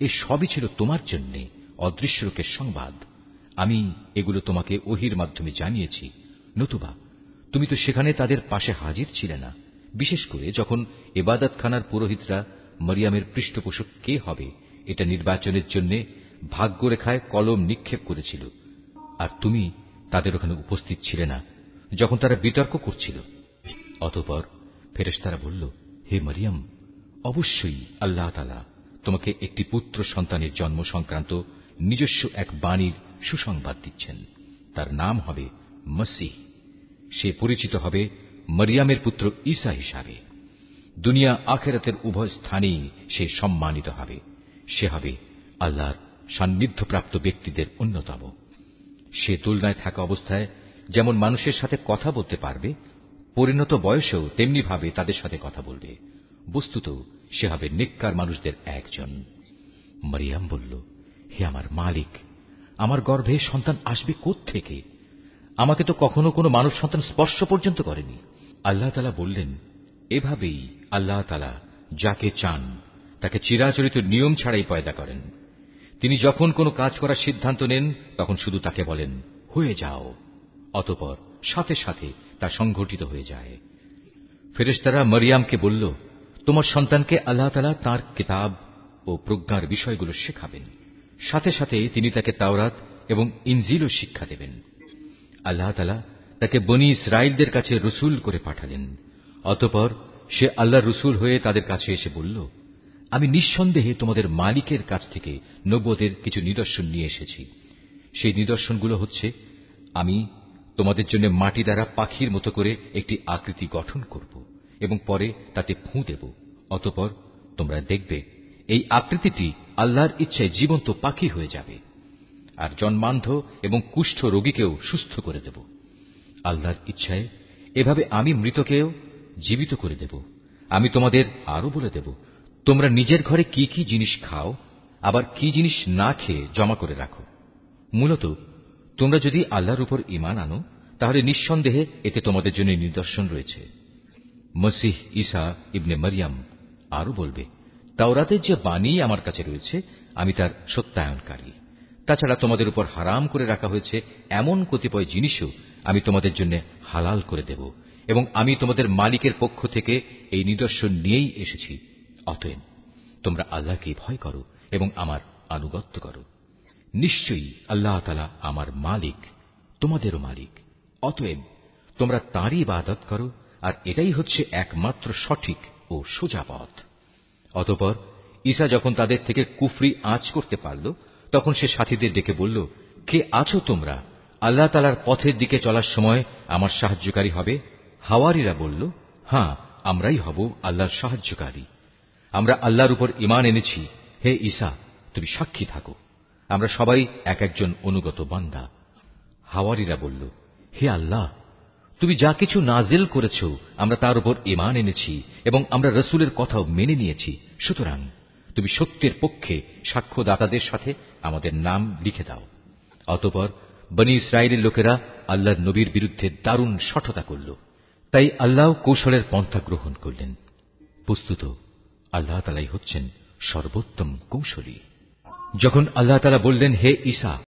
এ সবই ছিল তোমার জন্য অদৃশ্য লোকের সংবাদ। আমি এগুলো তোমাকে ওহির মাধ্যমে জানিয়েছি, নতুবা তুমি তো সেখানে তাদের পাশে হাজির ছিলে না, বিশেষ করে যখন ইবাদতখানার পুরোহিতরা মরিয়মের পৃষ্ঠপোষক কে হবে এটা নির্বাচনের জন্য ভাগ্যরেখায় কলম নিক্ষেপ করেছিল, আর তুমি তাদের ওখানে উপস্থিত ছিলে না যখন তারা বিতর্ক করছিল। অতঃপর ফেরেশতারা বলল, হে মরিয়ম, অবশ্যই আল্লাহ তাআলা তোমাকে একটি পুত্র সন্তানের জন্ম সংক্রান্ত নিজস্ব এক বাণীর সুসংবাদ দিচ্ছেন। তার নাম হবে মসীহ। সে পরিচিত হবে মরিয়মের পুত্র ঈসা হিসাবে। দুনিয়া আখিরাতের উভয় স্থানেই সে সম্মানিত হবে। সে হবে আল্লাহর সান্নিধ্যপ্রাপ্ত ব্যক্তিদের অন্যতম। সে তুলনায় থাকা অবস্থায় যেমন মানুষের সাথে কথা বলতে পারবে, পরিণত বয়সেও তেমনি ভাবে তাদের সাথে কথা বলবে। বস্তুত সে হবে নেককার মানুষদের একজন। মরিয়ম বলল, হে আমার মালিক, আমার গর্ভে সন্তান আসবে কোত্থেকে? আমাকে তো কখনো কোনো মানব সন্তান স্পর্শ পর্যন্ত করেনি। আল্লাহ তাআলা বললেন, এভাবেই আল্লাহ তাআলা যাকে চান তাকে চিরাচরিত নিয়ম ছাড়াই পয়দা করেন। তিনি যখন কোনো কাজ করার সিদ্ধান্ত নেন তখন শুধু তাকে বলেন, হয়ে যাও, অতঃপর সাথে সাথে তা সংঘটিত হয়ে যায়। ফেরেশতারা মরিয়মকে বলল, তোমার সন্তানকে আল্লাহ তাআলা তাঁর কিতাব ও প্রজ্ঞার বিষয়গুলো শেখাবেন। সাথে সাথে তিনি তাকে তাওরাত এবং ইনজিলও শিক্ষা দেবেন। আল্লাহ তাআলা তাকে বনী ইসরাইলদের কাছে রসুল করে পাঠালেন। অতঃপর সে আল্লাহর রসুল হয়ে তাদের কাছে এসে বলল, আমি নিঃসন্দেহে তোমাদের মালিকের কাছ থেকে নবুয়তের কিছু নিদর্শন নিয়ে এসেছি। সেই নিদর্শনগুলো হচ্ছে, আমি তোমাদের জন্য মাটি দ্বারা পাখির মতো করে একটি আকৃতি গঠন করব এবং পরে তাতে ফুঁ দেব। অতঃপর তোমরা দেখবে এই আকৃতিটি আল্লাহর ইচ্ছায় জীবন্ত পাখি হয়ে যাবে, আর জন্মান্ধ এবং কুষ্ঠ রোগীকেও সুস্থ করে দেব। আল্লাহর ইচ্ছায় এভাবে আমি মৃতকেও জীবিত করে দেব। আমি তোমাদের আরো বলে দেব, তোমরা নিজের ঘরে কি কি জিনিস খাও, আবার কি জিনিস না খেয়ে জমা করে রাখো। মূলত তোমরা যদি আল্লাহর উপর ঈমান আনো তাহলে নিঃসন্দেহে এতে তোমাদের জন্য নিদর্শন রয়েছে। মসীহ ঈসা ইবনে মরিয়ম আরো বলবে, তাওরাতের যে বাণী আমার কাছে রয়েছে আমি তার সত্যায়নকারী। তাছাড়া তোমাদের উপর হারাম করে রাখা হয়েছে এমন কতিপয় জিনিসও আমি তোমাদের জন্য হালাল করে দেব, এবং আমি তোমাদের মালিকের পক্ষ থেকে এই নিদর্শন নিয়েই এসেছি। অতএব তোমরা আল্লাহকে ভয় করো এবং আমার আনুগত্য করো। নিশ্চয়ই আল্লাহ তাআলা আমার মালিক, তোমাদেরও মালিক। অতএব তোমরা তাঁরই ইবাদত করো, আর এটাই হচ্ছে একমাত্র সঠিক ও সোজা পথ। অতঃপর ঈসা যখন তাদের থেকে কুফরি আঁচ করতে পারল তখন সে সাথীদের ডেকে বলল, কে আছো তোমরা? আল্লাহ তাআলার পথের দিকে চলার সময় আমার সাহায্যকারী হবে? হাওয়ারীরা বলল, হ্যাঁ, আমরাই হব আল্লাহর সাহায্যকারী। আমরা আল্লাহর উপর ঈমান এনেছি। হে ঈসা, তুমি সাক্ষী থাকো, আমরা সবাই এক একজন অনুগত বান্দা। হাওয়ারীরা বলল, হে আল্লাহ, তুমি যা কিছু নাজিল করেছ আমরা তার উপর ঈমান এনেছি এবং আমরা রসুলের কথাও মেনে নিয়েছি। সুতরাং তুমি সত্যের পক্ষে সাক্ষ্যদাতাদের সাথে আমাদের নাম লিখে দাও। অতঃপর বনী ইসরায়েলের লোকেরা আল্লাহর নবীর বিরুদ্ধে দারুণ শঠতা করল, তাই আল্লাহ কৌশলের পন্থা গ্রহণ করলেন। বস্তুত আল্লাহ তাআলাই হচ্ছেন সর্বোত্তম কৌশলী। যখন আল্লাহ তাআলা বললেন, হে ঈসা,